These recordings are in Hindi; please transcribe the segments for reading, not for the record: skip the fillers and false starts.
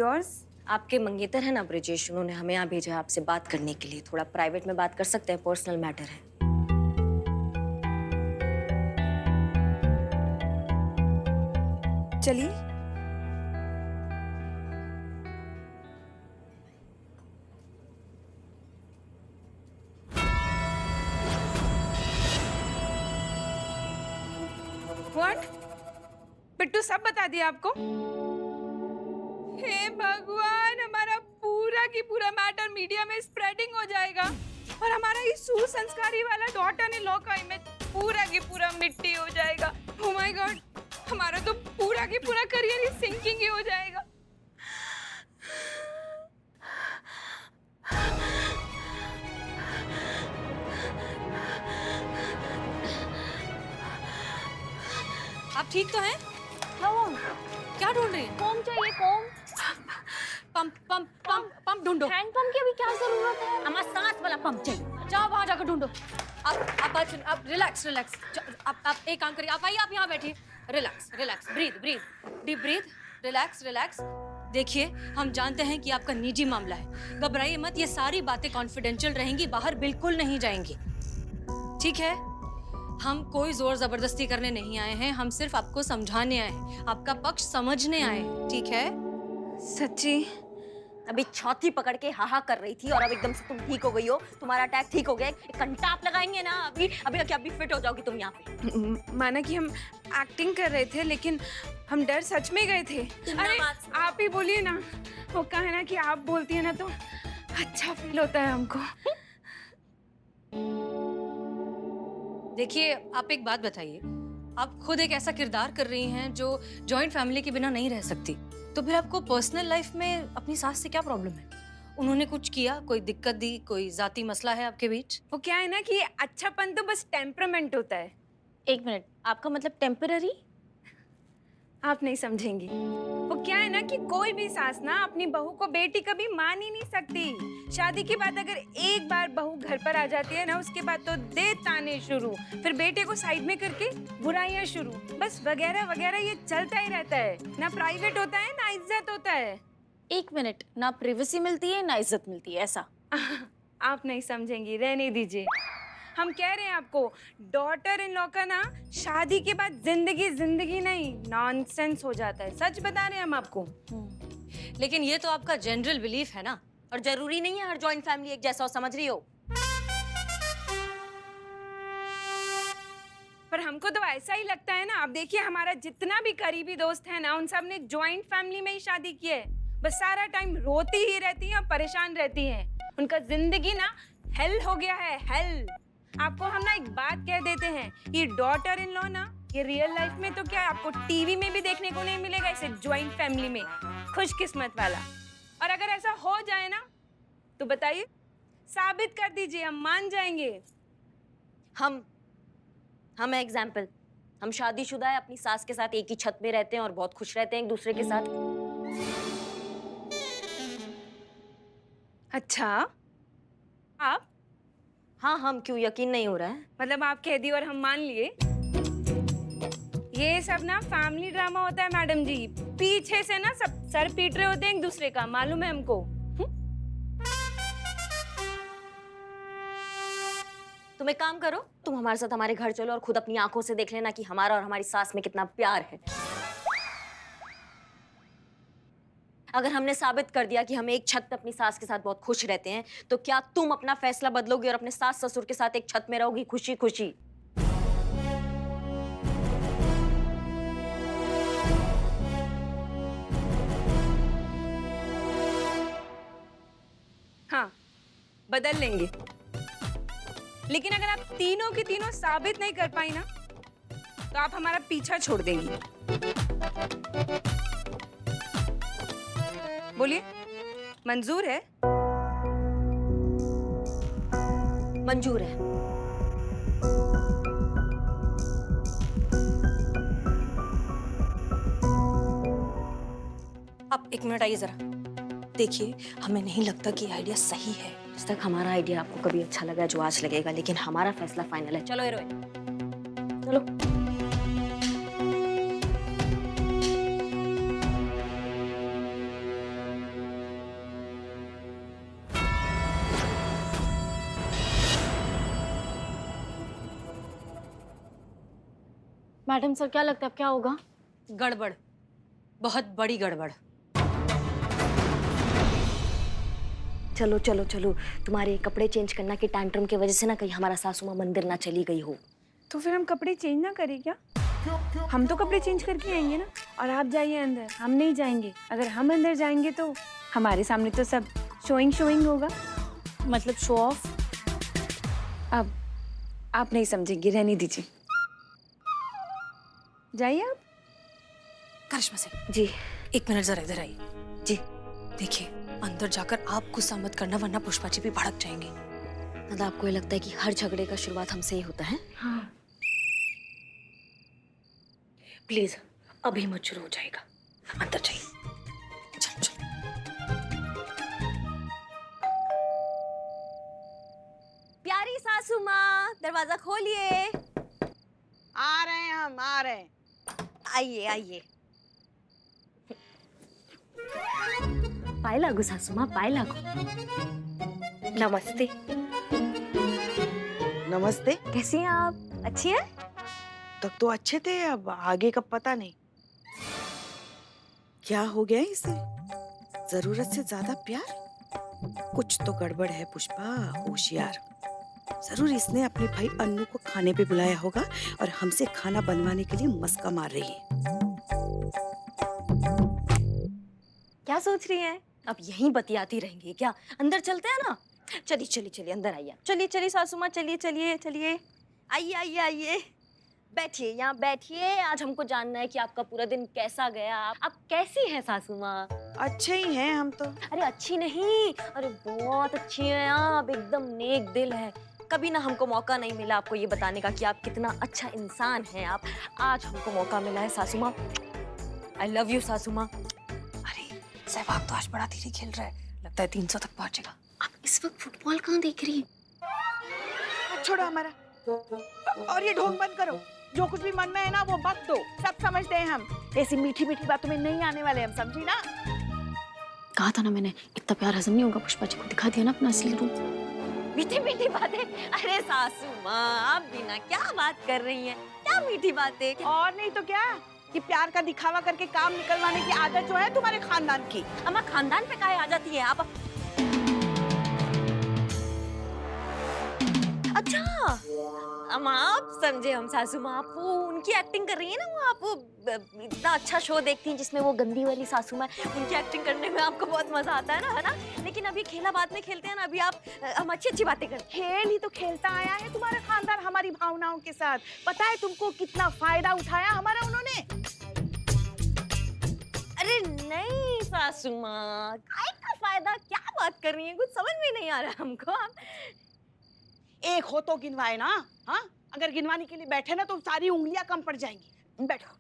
योर्स? आपके मंगेतर है ना ब्रिजेश, उन्होंने हमें यहाँ भेजा है आपसे बात करने के लिए। थोड़ा प्राइवेट में बात कर सकते हैं, पर्सनल मैटर है। चलिए। व्हाट? पिट्टू सब बता दिया आपको? हे भगवान, हमारा पूरा की पूरा मैटर मीडिया में स्प्रेडिंग हो जाएगा और हमारा ये सुसंस्कारी वाला डॉटर इन लॉ का इमेज पूरा की पूरा मिट्टी हो जाएगा। ओह माय गॉड, हमारा तो पूरा की पूरा करियर ही सिंकिंग ही हो जाएगा। आप ठीक तो हैं? क्या ढूंढ रही हैं? कॉम चाहिए, com. Pump pump pump pump ढूंढो। हैंड पंप की अभी क्या जरूरत है? हमारा सांस वाला पंप चाहिए। जाओ वहां जाकर ढूंढो। आप बात सुन, आप रिलैक्स रिलैक्स। आप एक काम करिए, आप आइए, आप यहाँ बैठिए। Relax relax, breathe breathe, deep breath, relax relax. देखिए, हम जानते हैं कि आपका निजी मामला है, घबराइए मत। ये सारी बातें कॉन्फिडेंशियल रहेंगी, बाहर बिल्कुल नहीं जाएंगी, ठीक है? हम कोई जोर जबरदस्ती करने नहीं आए हैं, हम सिर्फ आपको समझाने आए हैं, आपका पक्ष समझने आए हैं, ठीक है? सच्ची? अभी छाती पकड़ के हाहा कर रही थी और अब एकदम से तुम ठीक हो गई हो, तुम्हारा अटैक ठीक हो गया। एक घंटा आप लगाएंगे ना, अभी अभी अभी फिट हो जाओगी तुम यहाँ पे। माना कि हम एक्टिंग कर रहे थे, लेकिन हम डर सच में गए थे। अरे आप ही बोलिए ना, वो कहा है ना कि आप बोलती है ना तो अच्छा फील होता है हमको। देखिए, आप एक बात बताइए, आप खुद एक ऐसा किरदार कर रही हैं जो जॉइंट फैमिली के बिना नहीं रह सकती, तो फिर आपको पर्सनल लाइफ में अपनी सास से क्या प्रॉब्लम है? उन्होंने कुछ किया, कोई दिक्कत दी, कोई जाती मसला है आपके बीच? वो क्या है ना कि अच्छापन तो बस टेम्परामेंट होता है। एक मिनट, आपका मतलब टेम्पररी? आप नहीं समझेंगी। वो क्या है ना कि कोई भी सास ना अपनी बहू को बेटी कभी मान ही नहीं सकती। शादी के बाद अगर एक बार बहू घर पर आ जाती है ना, उसके बाद तो दे ताने शुरू, फिर बेटे को साइड में करके बुराइयां शुरू, बस वगैरह वगैरह ये चलता ही रहता है। ना प्राइवेट होता है ना इज्जत होता है। एक मिनट, ना प्राइवेसी मिलती है ना इज्जत मिलती है, ऐसा? आप नहीं समझेंगी, रहने दीजिए। हम कह रहे हैं आपको, डॉटर इन लॉ का ना शादी के बाद जिंदगी जिंदगी नहीं नॉनसेंस हो जाता है। सच बता रहे हैं हम आपको। लेकिन ये तो आपका जनरल बिलीफ है ना। और जरूरी नहीं है हर जॉइंट फैमिली एक जैसा हो, समझ रही हो? पर हमको तो ऐसा ही लगता है ना। अब देखिए, हमारा जितना भी करीबी दोस्त है ना, उन सब ने जॉइंट फैमिली में ही शादी की है। बस सारा टाइम रोती ही रहती हैं और परेशान रहती हैं। उनका जिंदगी ना हेल हो गया है, हेल। आपको हम ना एक बात कह देते हैं, ये डॉटर इन लॉ ना, ये रियल लाइफ में तो क्या आपको टीवी में भी देखने को नहीं मिलेगा इसे जॉइंट फैमिली में। खुशकिस्मत वाला। और अगर ऐसा हो जाए ना तो बताइए, साबित कर दीजिए, हम मान जाएंगे। हम एग्जाम्पल, हम शादीशुदा है, अपनी सास के साथ एक ही छत में रहते हैं और बहुत खुश रहते हैं एक दूसरे के साथ। अच्छा, आप? हाँ, हम क्यों, यकीन नहीं हो रहा है? मतलब आप कह दी और हम मान लिए? ये सब ना फैमिली ड्रामा होता है मैडम जी। पीछे से ना सब सर पीट रहे होते हैं एक दूसरे का, मालूम है हमको। तुम एक काम करो, तुम हमारे साथ हमारे घर चलो और खुद अपनी आंखों से देख लेना कि हमारा और हमारी सास में कितना प्यार है। अगर हमने साबित कर दिया कि हम एक छत पे अपनी सास के साथ बहुत खुश रहते हैं, तो क्या तुम अपना फैसला बदलोगी और अपने सास ससुर के साथ एक छत में रहोगी खुशी खुशी? हाँ, बदल लेंगे। लेकिन अगर आप तीनों की तीनों साबित नहीं कर पाई ना, तो आप हमारा पीछा छोड़ देंगी। बोलिए, मंजूर है? मंजूर है। आप एक मिनट आइए जरा। देखिए, हमें नहीं लगता कि आइडिया सही है। आज तक हमारा आइडिया आपको कभी अच्छा लगा जो आज लगेगा, लेकिन हमारा फैसला फाइनल है। चलो हीरोइन, चलो। मैडम सर क्या लगता है अब क्या होगा? गड़बड़, बहुत बड़ी गड़बड़। चलो चलो चलो, तुम्हारे कपड़े चेंज करना की टैंट्रम की वजह से ना कहीं हमारा सासू माँ मंदिर ना चली गई हो। तो फिर हम कपड़े चेंज ना करें क्या? हम तो कपड़े चेंज करके आएंगे ना, और आप जाइए अंदर, हम नहीं जाएंगे। अगर हम अंदर जाएंगे तो हमारे सामने तो सब शोइंग होगा। मतलब शो ऑफ? अब आप नहीं समझेंगे, रहने दीजिए, जाइए आप। करिश्मा सिंह, जी। एक मिनट जरा इधर आइए। जी। देखिए, अंदर जाकर आप गुस्सा मत करना, वरना पुष्पा जी भी भड़क जाएंगी। मतलब आपको ये लगता है कि हर झगड़े का शुरुआत हमसे ही होता है? हाँ। प्लीज अभी मत शुरू हो जाएगा, अंदर जाइए। चलो चलो। प्यारी सासू माँ, दरवाजा खोलिए। आ रहे हैं हम, आ रहे हैं। आइए आइए। पाए लागू सासू माँ, पाए लागू। नमस्ते। नमस्ते। कैसी हैं आप? अच्छी हैं? तक तो अच्छे थे, अब आगे का पता नहीं। क्या हो गया इसे? जरूरत से ज्यादा प्यार? कुछ तो गड़बड़ है पुष्पा, होशियार। जरूर इसने अपने भाई अन्नू को खाने पे बुलाया होगा और हमसे खाना बनवाने के लिए मस्का मार रही है। क्या सोच रही हैं? अब यहीं बतियाती रहेंगी क्या? अंदर चलते हैं ना? चलिए चलिए चलिए, अंदर आइए। चलिए चलिए सासू माँ, चलिए चलिए चलिए। आइए आइए आइए, बैठिए, यहाँ बैठिए। आज हमको जानना है कि आपका पूरा दिन कैसा गया। आप कैसी हैं सासू माँ? अच्छे ही हैं हम तो। अरे अच्छी नहीं, अरे बहुत अच्छी हैं आप, एकदम नेक दिल है। कभी ना हमको मौका नहीं मिला आपको ये बताने का कि आप कितना अच्छा इंसान हैं आप। आज हमको मौका मिला है सासू माँ। आई लव यू सासू माँ। अरे सहवाग तो आज बड़ा धीरे खेल रहा है, लगता है 300 तक पहुंचेगा। आप इस वक्त फुटबॉल कहाँ देख रही हैं? छोड़ो हमारा, और ये ढोंग बंद करो। जो कुछ भी मन में है ना वो बक दो, सब समझते हैं हम। ऐसी मीठी मीठी बातों में नहीं आने वाले हम, समझी ना? कहा था ना मैंने, इतना प्यार हजम नहीं होगा। पुष्पा जी को दिखा दिया ना अपना असली रूप। मीठी मीठी बातें? अरे सासू माँ, आप भी ना क्या बात कर रही हैं? क्या मीठी बातें? और नहीं तो क्या, कि प्यार का दिखावा करके काम निकलवाने की आदत जो है तुम्हारे खानदान की। अम्मा खानदान पे काहे आ जाती है आप? अच्छा अम्मा, आप समझे हम सासू माँ। आप वो उनकी एक्टिंग कर रही है ना, वो आप वो इतना अच्छा शो देखती हैं जिसमें वो गंदी वाली सासू माँ, उनकी एक्टिंग करने में आपको बहुत मजा आता है ना? लेकिन अभी खेला बाद में खेलते हैं ना, अभी आप हम अच्छी अच्छी बातें करते हैं। खेल ही तो खेलता आया है तुम्हारा खानदान हमारी भावनाओं के साथ। पता है तुमको कितना फायदा उठाया हमारा उन्होंने? अरे नहीं सासू माँ, काय का फायदा? क्या बात कर रही हैं? कुछ समझ में नहीं आ रहा हमको। आप एक हो तो गिनवाए ना। हाँ, अगर गिनवाने के लिए बैठे ना तो सारी उंगलियां कम पड़ जाएंगी। बैठो,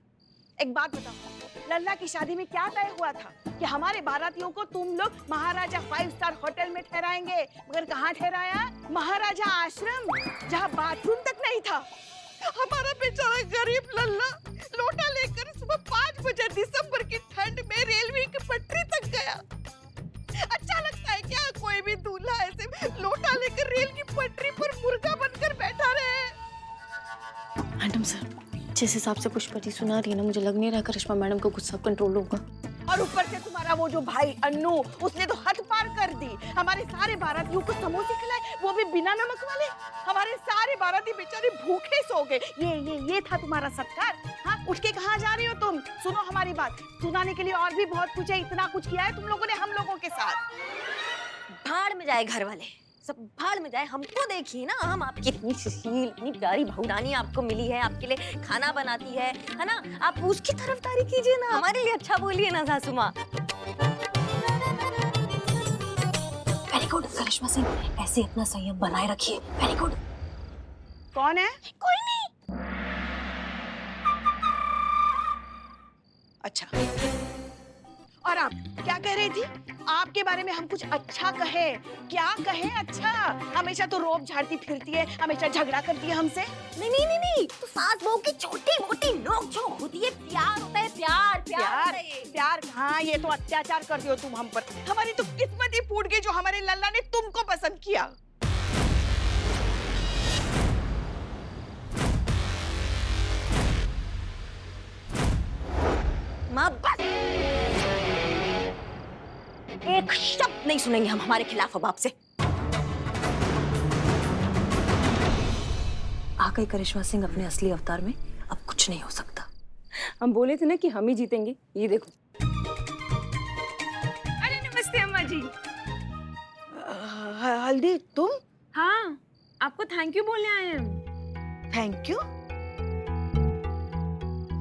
एक बात बताओ, लल्ला की शादी में क्या तय हुआ था कि हमारे बारातियों को तुम लोग महाराजा 5 स्टार होटल में ठहराएंगे, मगर कहाँ ठहराया? महाराजा आश्रम, जहाँ बाथरूम तक नहीं था। हमारा बेचारा गरीब लल्ला लोटा लेकर सुबह 5 बजे दिसंबर की ठंड में रेलवे की पटरी तक गया। अच्छा लगता है क्या कोई भी दूल्हा ऐसे लोटा लेकर रेल की पटरी पर मुर्गा बनकर बैठा रहे? मैडम सर, जिस हिसाब से पुष्पा जी सुना रही है ना, मुझे लग नहीं रहा करिश्मा मैडम को गुस्सा कंट्रोल होगा। और ऊपर से तुम्हारा वो जो भाई अन्नू, उसने तो हद पार कर दी। हमारे सारे बारातियों को समोसे खिलाए, वो भी बिना नमक वाले। हमारे सारे बाराती बेचारे भूखे सो गए। ये था तुम्हारा सत्कार? हाँ, उठ के कहाँ जा रही हो तुम? सुनो हमारी बात, सुनाने के लिए और भी बहुत कुछ है। इतना कुछ किया है तुम लोगों ने हम लोगों के साथ। भाड़ में जाए घर वाले, सब भाड़ में जाए। हमको देखिए ना, हम आपकी इतनी सुशील, इतनी प्यारी बहुरानी आपको मिली है, आपके लिए खाना बनाती है ना? आप उसकी तरफदारी कीजिए ना, हमारे लिए अच्छा बोलिए ना सासू माँ। वेरी गुड करिश्मा सिंह, ऐसे अपना संयम बनाए रखिए। Very good. कौन है? कोई नहीं। अच्छा, और आप क्या कह रही थी? आपके बारे में हम कुछ अच्छा कहे? क्या कहे अच्छा? हमेशा तो रोब झाड़ती फिरती है, हमेशा झगड़ा करती है हमसे। नहीं, तो सास बहू की छोटी मोटी नोक झोंक होती है, प्यार होता है, प्यार प्यार प्यार हाँ, ये तो अत्याचार कर दियो तुम हम पर। हमारी तो किस्मत ही फूट गई जो हमारे लल्ला ने तुमको पसंद किया। माँ बस। एक शब्द नहीं सुनेंगे हम हमारे खिलाफ अब आपसे। आ गई करिश्मा सिंह अपने असली अवतार में, अब कुछ नहीं हो सकता। हम बोले थे ना कि हम ही जीतेंगे, ये देखो। अरे नमस्ते अम्मा जी। हल्दी तुम? हाँ, आपको थैंक यू बोलने आए हैं हम। Thank you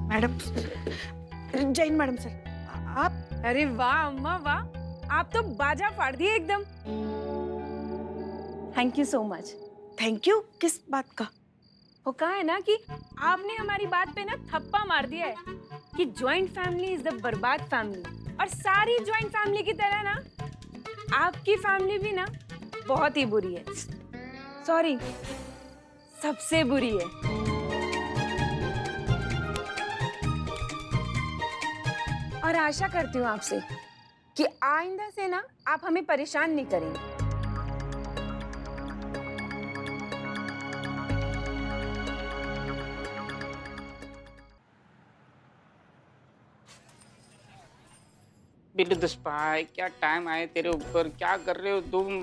madam. Jain madam sir, आप? अरे वाह अम्मा वाह, आप तो बाजा फाड़ दिए एकदम। Thank you so much. Thank you किस बात का? वो कहा है ना कि आपने हमारी बात पे ना थप्पा मार दिया है कि जॉइंट फैमिली इज द बर्बाद फैमिली, और सारी जॉइंट फैमिली की तरह ना आपकी फैमिली भी ना बहुत ही बुरी है। सॉरी, सबसे बुरी है। और आशा करती हूँ आपसे कि आइंदा से ना आप हमें परेशान नहीं करेंगे। बिल्लू द स्पाई, क्या टाइम आए तेरे ऊपर, क्या कर रहे हो तुम?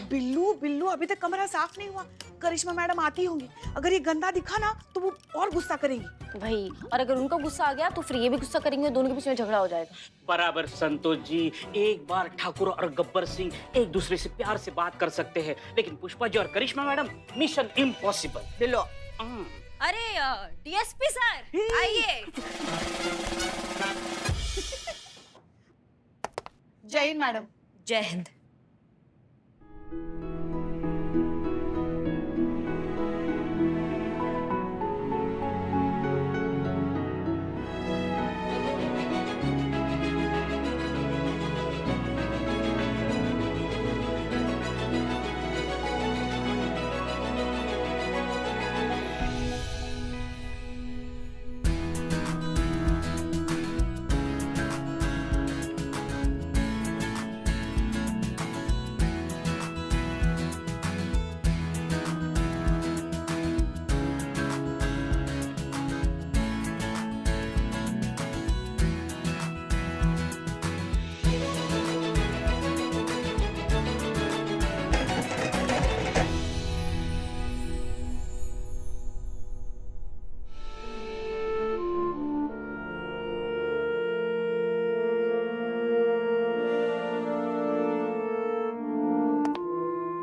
बिल्लू बिल्लू अभी तक कमरा साफ नहीं हुआ। करिश्मा मैडम आती होंगी, अगर ये गंदा दिखा ना तो वो और गुस्सा करेंगी। भाई, और अगर उनका गुस्सा आ गया तो फिर ये भी गुस्सा करेंगे, दोनों के बीच में झगड़ा हो जाएगा। बराबर संतोष जी, एक बार ठाकुर और गब्बर सिंह एक दूसरे से प्यार से बात कर सकते हैं, लेकिन पुष्पा जी और करिश्मा मैडम मिशन इम्पॉसिबल। बिल्लो अरे डीएसपी सर आइए। जैन मैडम। जय हिंद।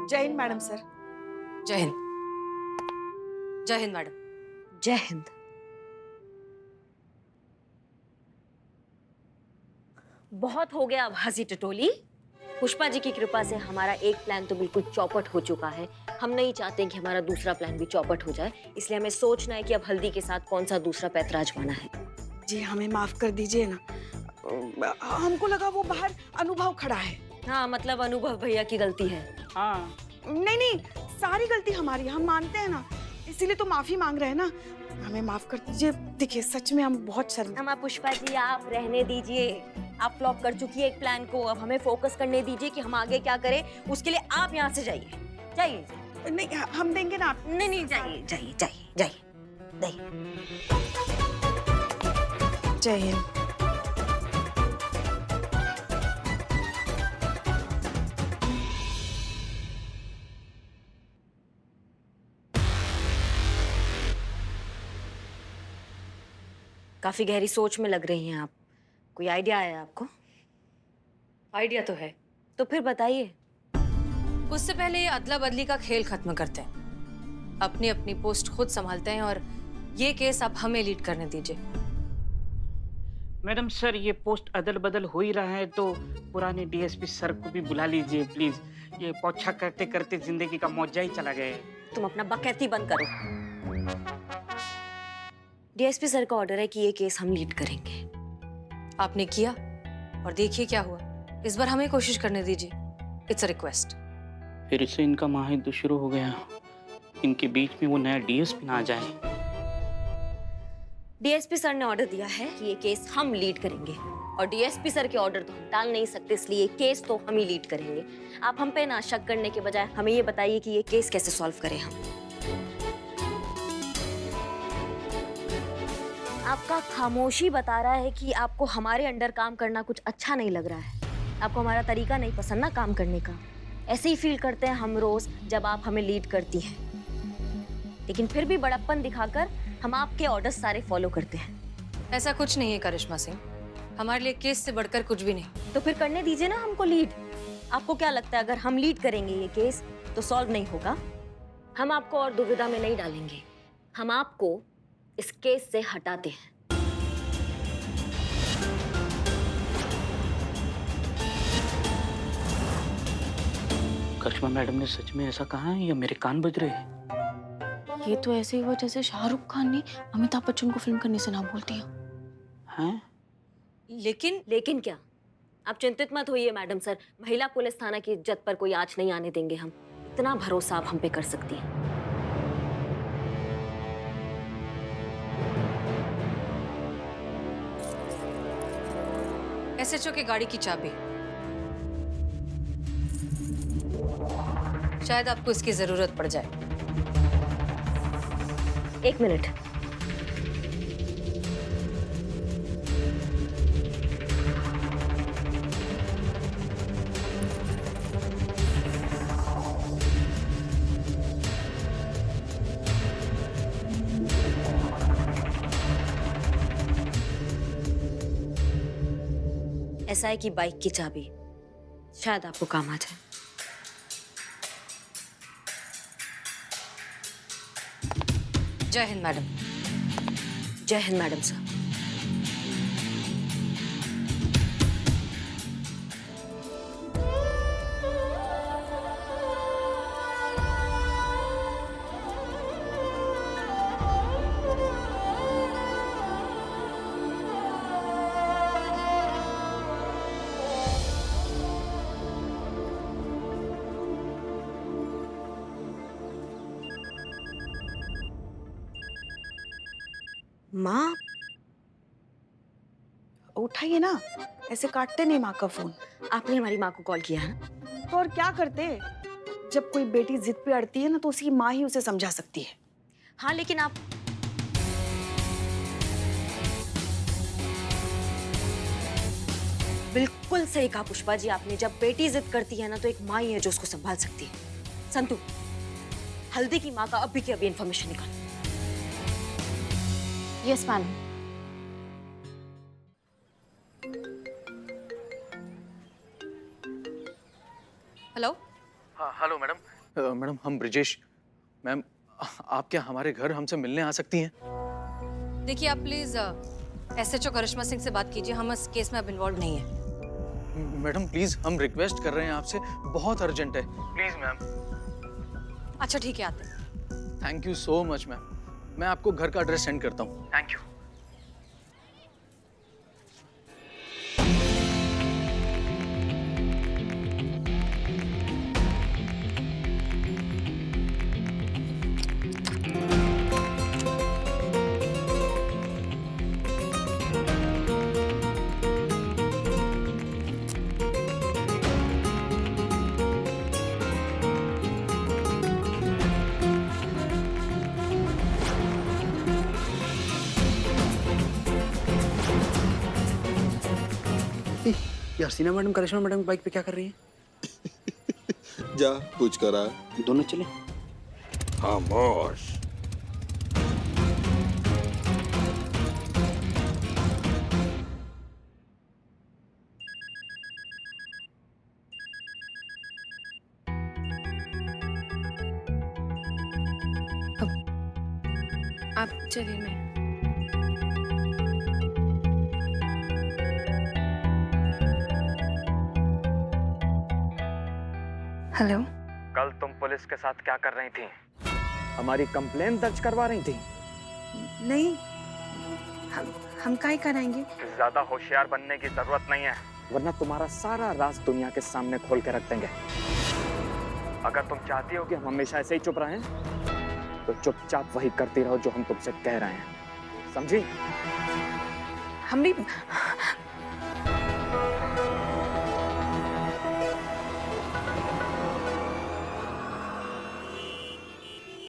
Jain madam sir. जय हिंद। जय हिंद मैडम। जय हिंद। बहुत हो गया अब हंसी टटोली। पुष्पा जी की कृपा से हमारा एक प्लान तो बिल्कुल चौपट हो चुका है। हम नहीं चाहते कि हमारा दूसरा प्लान भी चौपट हो जाए, इसलिए हमें सोचना है कि अब हल्दी के साथ कौन सा दूसरा पैंतरा आजमाना है। जी हमें माफ कर दीजिए ना, हमको लगा वो बाहर अनुभव खड़ा है। हाँ, मतलब अनुभव भैया की गलती है। हाँ, नहीं नहीं, सारी गलती हमारी, हम मानते हैं ना, इसीलिए तो माफी मांग रहे हैं ना। हमें माफ कर दीजिए। देखिए सच में हम बहुत शर्मिंदा। हमारा पुष्पा जी आप रहने दीजिए, आप फ्लॉप कर चुकी है एक प्लान को, अब हमें फोकस करने दीजिए कि हम आगे क्या करें। उसके लिए आप यहाँ से जाइए, जाइए। नहीं हम देंगे ना। नहीं नहीं, जाइए जाइए जाइए जाइए जाइए। जय हिंद। काफी गहरी सोच में लग रही हैं आप। कोई आइडिया आया आपको? आइडिया तो है। तो फिर बताइए। उससे पहले अदला बदली का खेल खत्म करते हैं, अपनी अपनी पोस्ट खुद संभालते हैं, और ये केस आप हमें लीड करने दीजिए। मैडम सर, ये पोस्ट अदल बदल हो ही रहा है तो पुराने डीएसपी सर को भी बुला लीजिए प्लीज। ये पोछा करते करते जिंदगी का मौजा ही चला गया है। तुम अपना बकैती बंद करो। डीएसपी सर का ऑर्डर है कि ये केस हम लीड करेंगे। आपने किया और देखिए क्या हुआ। इस बार हमें कोशिश करने दीजिए। It's a request. फिर से इनका माहिर शुरू हो गया। इनके बीच में वो नया डीएसपी ना आ जाए। डीएसपी सर ने ऑर्डर दिया है कि ये केस हम लीड करेंगे, और डीएसपी सर के ऑर्डर तो हम टाल नहीं सकते, इसलिए ये केस तो हम ही लीड करेंगे। आप हम पे ना शक करने के बजाय हमें ये बताइए कि ये केस कैसे सॉल्व करें हम। आपका खामोशी बता रहा है कि आपको हमारे अंडर काम करना कुछ अच्छा नहीं लग रहा है। आपको हमारा तरीका नहीं पसंद ना काम करने का। ऐसे ही फील करते हैं हम रोज जब आप हमें लीड करती हैं, लेकिन फिर भी बड़प्पन दिखाकर हम आपके ऑर्डर्स सारे फॉलो करते हैं। ऐसा कुछ नहीं है करिश्मा सिंह, हमारे लिए केस से बढ़कर कुछ भी नहीं। तो फिर करने दीजिए ना हमको लीड। आपको क्या लगता है अगर हम लीड करेंगे ये केस तो सॉल्व नहीं होगा? हम आपको और दुविधा में नहीं डालेंगे, हम आपको इस केस से हटाते हैं। करिश्मा मैडम ने सच में ऐसा कहा है या मेरे कान बज रहे हैं? ये तो ऐसे ही हुआ जैसे शाहरुख खान ने अमिताभ बच्चन को फिल्म करने से ना बोल दिया। हैं? लेकिन क्या? आप चिंतित मत होइए मैडम सर, महिला पुलिस थाना की इज्जत पर कोई आंच नहीं आने देंगे हम। इतना भरोसा आप हम पे कर सकती हैं। एसएचओ की गाड़ी की चाबी, शायद आपको इसकी जरूरत पड़ जाए। 1 मिनट। एसआई की बाइक की चाबी, शायद आपको काम आ जाए। जय हिंद मैडम। जय हिंद मैडम सर। माँ उठाइए ना, ऐसे काटते नहीं माँ का फोन। आपने हमारी माँ को कॉल किया है ना? तो और क्या करते? जब कोई बेटी जिद पे अड़ती है ना तो उसकी माँ ही उसे समझा सकती है। हाँ लेकिन आप बिल्कुल सही कहा पुष्पा जी आपने। जब बेटी जिद करती है ना तो एक माँ ही है जो उसको संभाल सकती है। संतू, हल्दी की माँ का अभी की अभी इंफॉर्मेशन निकाल। Yes ma'am. हेलो। हाँ हेलो मैडम। मैडम हम ब्रिजेश। मैम आप क्या हमारे घर हमसे मिलने आ सकती हैं? देखिए आप प्लीज एसएचओ करिश्मा सिंह से बात कीजिए, हम इस केस में अब इन्वॉल्व नहीं है। मैडम प्लीज हम रिक्वेस्ट कर रहे हैं आपसे, बहुत अर्जेंट है, प्लीज मैम। अच्छा ठीक है, आते हैं। Thank you so much ma'am. मैं आपको घर का एड्रेस सेंड करता हूँ। Thank you. यार सीना मैडम करिश्मा मैडम की बाइक पे क्या कर रही है? जा पूछ कर आ। दोनों चले। खामोश। आप चलिए, मैं हेलो। कल तुम पुलिस के साथ क्या कर रही थी? हमारी कंप्लेन दर्ज करवा रही थी? नहीं, हम काहे कराएंगे? ज्यादा होशियार बनने की जरूरत नहीं है, वरना तुम्हारा सारा राज दुनिया के सामने खोल के रख देंगे। अगर तुम चाहती हो कि हम हमेशा ऐसे ही चुप रहें, तो चुपचाप वही करती रहो जो हम तुमसे कह रहे हैं, समझी? हम भी